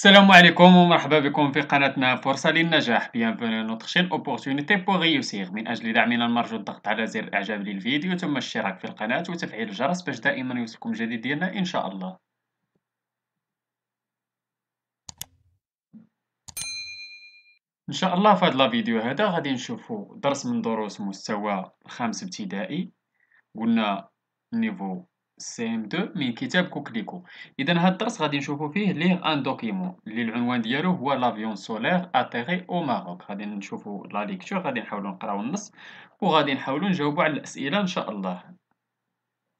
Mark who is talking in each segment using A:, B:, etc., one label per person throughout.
A: السلام عليكم ومرحبا بكم في قناتنا فرصة للنجاح. Bienvenue à notre chaîne Opportunité pour réussir. من أجل دعمنا نرجو الضغط على زر الإعجاب للفيديو ثم الاشتراك في القناة وتفعيل الجرس باش دائما يوصلكم جديد ديالنا إن شاء الله. إن شاء الله في هذا الفيديو هذا غادي نشوفوا درس من دروس مستوى الخامس ابتدائي. قلنا نيفو سي ام 2 من كتاب كوكليكو. اذا هذا الدرس غادي نشوفوا فيه ليغ ان دوكيمون اللي العنوان ديالو هو لافيون سولير اتيري او ماروك. غادي نشوفوا لا ليكتور، غادي نحاولوا نقراو النص وغادي نحاولوا نجاوبوا على الاسئله ان شاء الله.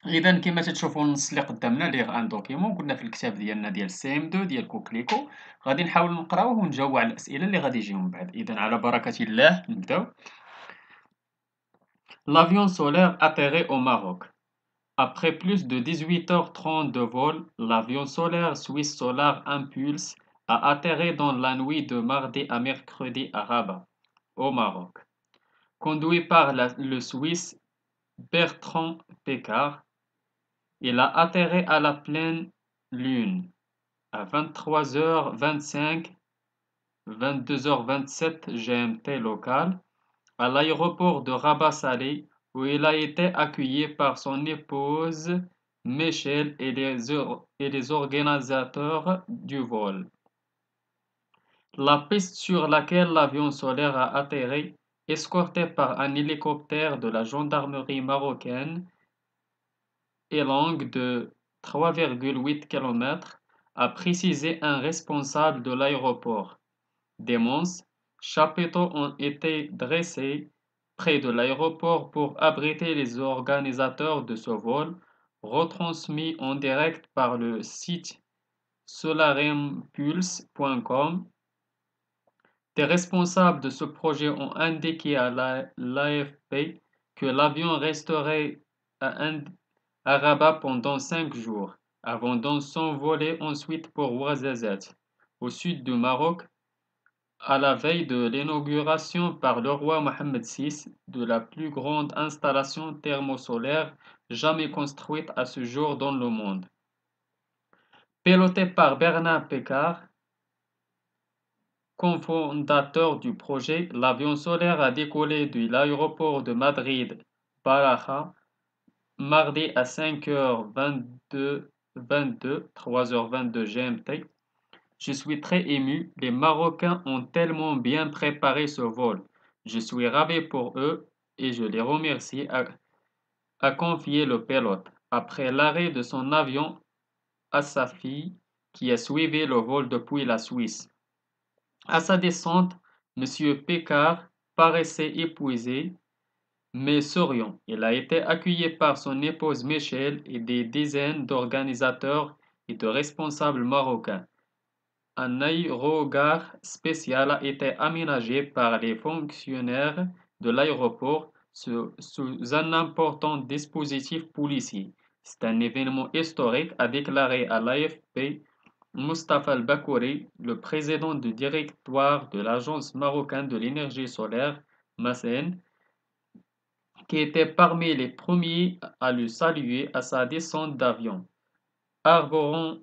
A: اذا كما تشوفوا النص اللي قدامنا ليغ ان دوكيمون، قلنا في الكتاب ديالنا ديال سي ام 2 ديال كوكليكو. غادي نحاول نقراوه ونجاوبوا على الاسئله اللي غادي يجيو من بعد. اذا على بركه الله نبداو. L'avion solaire atterrit au Maroc. Après plus de 18h30 de vol, l'avion solaire suisse Solar Impulse a atterri dans la nuit de mardi à mercredi à Rabat, au Maroc. Conduit par le Suisse Bertrand Piccard, il a atterri à la pleine lune à 23h25, 22h27 GMT local, à l'aéroport de Rabat-Salé, où il a été accueilli par son épouse Michel et les organisateurs du vol. La piste sur laquelle l'avion solaire a atterri, escorté par un hélicoptère de la gendarmerie marocaine, est longue de 3,8 km, a précisé un responsable de l'aéroport. Des chapiteaux ont été dressés près de l'aéroport pour abriter les organisateurs de ce vol, retransmis en direct par le site solarimpulse.com. Des responsables de ce projet ont indiqué à l'AFP que l'avion resterait à Rabat pendant 5 jours, avant de s'envoler ensuite pour Ouarzazate, au sud du Maroc, à la veille de l'inauguration par le roi Mohammed VI de la plus grande installation thermosolaire jamais construite à ce jour dans le monde. Piloté par Bernard Piccard, cofondateur du projet, l'avion solaire a décollé de l'aéroport de Madrid-Baraja mardi à 5h22, 3h22 GMT. Je suis très ému, les Marocains ont tellement bien préparé ce vol. Je suis ravi pour eux et je les remercie, a confié le pilote, après l'arrêt de son avion à sa fille qui a suivi le vol depuis la Suisse. À sa descente, M. Piccard paraissait épuisé, mais souriant. Il a été accueilli par son épouse Michel et des dizaines d'organisateurs et de responsables marocains. Un aérogare spécial a été aménagé par les fonctionnaires de l'aéroport sous un important dispositif policier. C'est un événement historique, a déclaré à l'AFP Moustapha Al-Bakouri, le président du directoire de l'Agence marocaine de l'énergie solaire, MACEN, qui était parmi les premiers à le saluer à sa descente d'avion. Arborant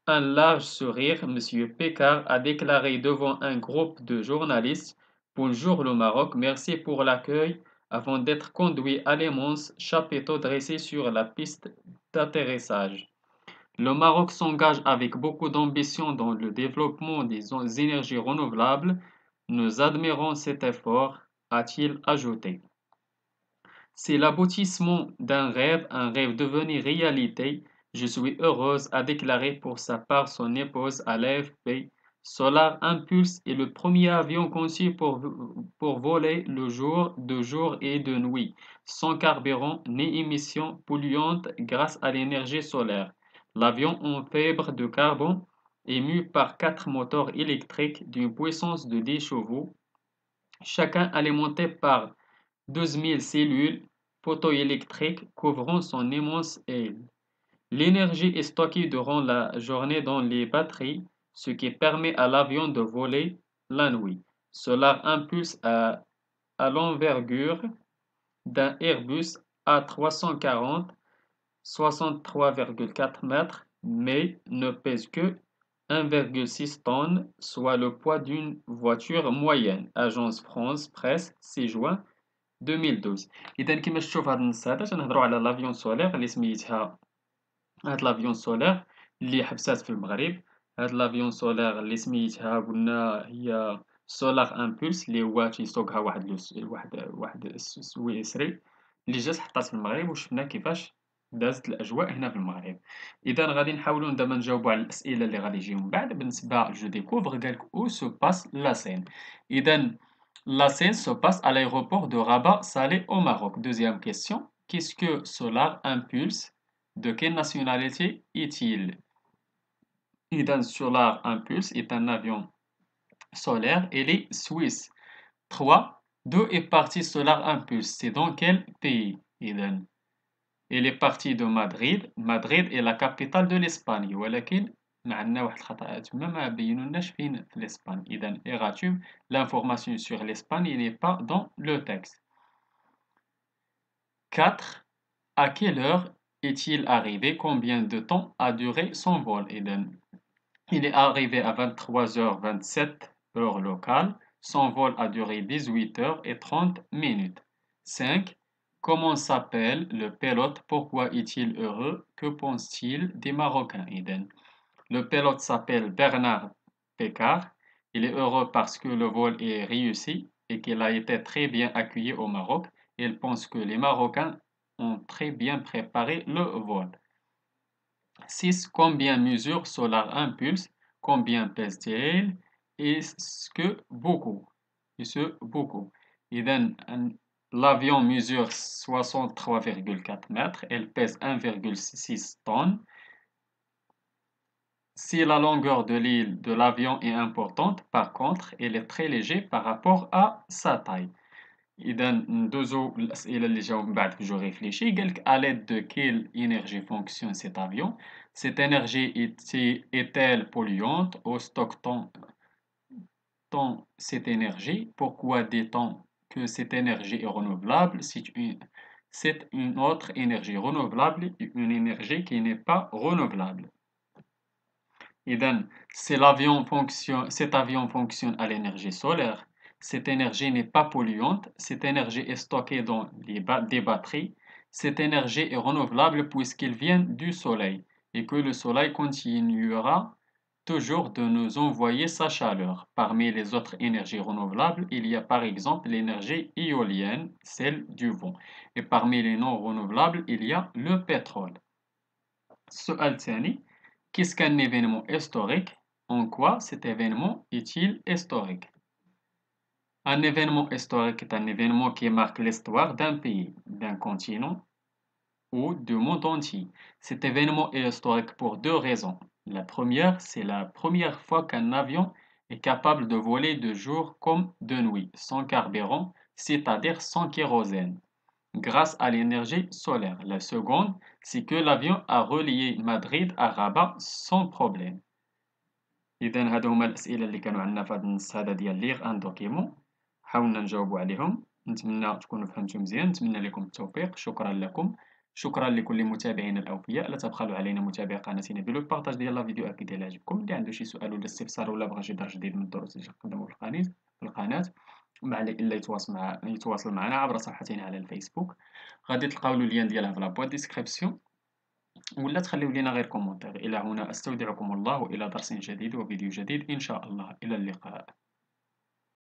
A: un large sourire, M. Piccard a déclaré devant un groupe de journalistes: Bonjour le Maroc, merci pour l'accueil, avant d'être conduit à l'immense chapiteau dressé sur la piste d'atterrissage. Le Maroc s'engage avec beaucoup d'ambition dans le développement des énergies renouvelables. Nous admirons cet effort, a-t-il ajouté. C'est l'aboutissement d'un rêve, un rêve devenu réalité. Je suis heureuse, a déclaré pour sa part son épouse à l'AFP. Solar Impulse est le premier avion conçu pour voler le jour, de jour et de nuit, sans carburant ni émissions polluantes grâce à l'énergie solaire. L'avion en fibre de carbone est mu par 4 moteurs électriques d'une puissance de 10 chevaux, chacun alimenté par 12 000 cellules photoélectriques couvrant son immense aile. L'énergie est stockée durant la journée dans les batteries, ce qui permet à l'avion de voler la nuit. Solar Impulse à l'envergure d'un Airbus A340, 63,4 mètres, mais ne pèse que 1,6 tonnes, soit le poids d'une voiture moyenne. Agence France Presse 6 juin 2012. إذا كيما شفتوا في هذا النص هذا تنهضروا على لافيون سولير اللي سميتها هاد لافيون سولير اللي حبسات في المغرب. هاد لافيون سولير اللي سميتها قلنا هي سولار امبولس اللي هو تيسوقها واحد السويسري اللي جات حطات في المغرب وشفنا كيفاش دازت الاجواء هنا في المغرب. اذا غادي نحاولوا دابا نجاوبوا على الاسئله اللي غادي يجيو من بعد. بالنسبه جو ديكوفر قالك او سو باس لا سين. اذا la scène se passe à l'aéroport de Rabat Salé au Maroc. Deuxième question, qu'est-ce que Solar Impulse? De quelle nationalité est-il? Eden Solar Impulse est un avion solaire et il est suisse. 3. D'où est parti Solar Impulse? C'est dans quel pays? Eden. Il est parti de Madrid. Madrid est la capitale de l'Espagne. ولكن ما عندنا واحد الخطأ تما ما بينولناش فين في l'Espagne. إذا erratum. L'information sur l'Espagne n'est pas dans le texte. 4. À quelle heure est-il arrivé? Combien de temps a duré son vol? Eden. Il est arrivé à 23h27 heure locale. Son vol a duré 18h30. 5. Comment s'appelle le pilote? Pourquoi est-il heureux? Que pense-t-il des Marocains? Eden. Le pilote s'appelle Bernard Pécard. Il est heureux parce que le vol est réussi et qu'il a été très bien accueilli au Maroc. Il pense que les Marocains ont très bien préparé le vol. 6. Combien mesure Solar Impulse? Combien pèse-t-il? Est-ce que beaucoup? Est-ce beaucoup? إذن l'avion mesure 63,4 mètres. Elle pèse 1,6 tonnes. Si la longueur de l'île de l'avion est importante, par contre, elle est très léger par rapport à sa taille. إذا ندوزو الأسئلة اللي جاو من بعد جو réfléchis. قالك à l'aide de quelle énergie fonctionne cet avion? Cette énergie est-elle polluante ou stocke-t-on cette énergie? Pourquoi dit-on que cette énergie est renouvelable? C'est une autre énergie renouvelable, une énergie qui n'est pas renouvelable. إذا cet avion fonctionne à l'énergie solaire. Cette énergie n'est pas polluante. Cette énergie est stockée dans des batteries. Cette énergie est renouvelable puisqu'elle vient du soleil et que le soleil continuera toujours de nous envoyer sa chaleur. Parmi les autres énergies renouvelables, il y a par exemple l'énergie éolienne, celle du vent. Et parmi les non renouvelables, il y a le pétrole. السؤال الثاني. Qu'est-ce qu'un événement historique? En quoi cet événement est-il historique? Un événement historique est un événement qui marque l'histoire d'un pays, d'un continent ou du monde entier. Cet événement est historique pour deux raisons. La première, c'est la première fois qu'un avion est capable de voler de jour comme de nuit, sans carburant, c'est-à-dire sans kérosène, grâce à l'énergie solaire. La seconde, c'est que l'avion a relié Madrid à Rabat sans problème. إذا هادو هما الأسئلة اللي كانوا عندنا في هذا النص هذا ديال ليغ أن دوكيمون. حاولنا نجاوبوا عليهم. نتمنى تكونوا فهمتوا مزيان. نتمنى لكم التوفيق. شكرا لكم. شكرا لكل متابعينا الأوفياء. لا تبخلوا علينا متابعة قناتنا بدون البارطاج ديال لا فيديو أكيد إلا عجبكم. اللي عنده شي سؤال ولا استفسار ولا بغى شي درس جديد من الدروس اللي كنقدموا في القناة ما عليه إلا يتواصل معنا عبر صفحتنا على الفيسبوك. غادي تلقاو اللين ديالها في لابوات ديسكريبسيون ولا تخليو لينا غير كومونتير. إلى هنا أستودعكم الله وإلى درس جديد وفيديو جديد إن شاء الله. إلى اللقاء.